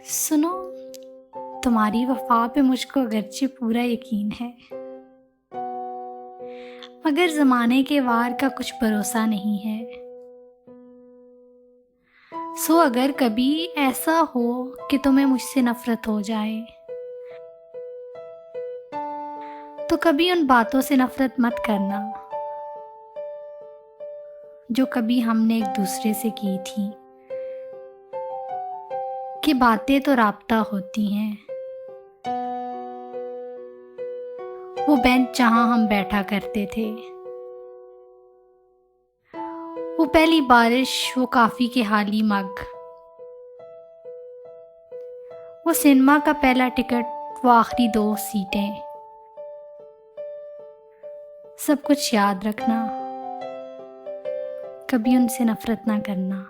सुनो, तुम्हारी वफा पे मुझको अगरचे पूरा यकीन है, मगर ज़माने के वार का कुछ भरोसा नहीं है। सो अगर कभी ऐसा हो कि तुम्हें मुझसे नफ़रत हो जाए, तो कभी उन बातों से नफ़रत मत करना जो कभी हमने एक दूसरे से की थी। कि बातें तो राब्ता होती हैं, वो बेंच जहाँ हम बैठा करते थे, वो पहली बारिश, वो काफ़ी के खाली मग, वो सिनेमा का पहला टिकट, वो आखिरी 2 सीटें, सब कुछ याद रखना, कभी उनसे नफ़रत ना करना।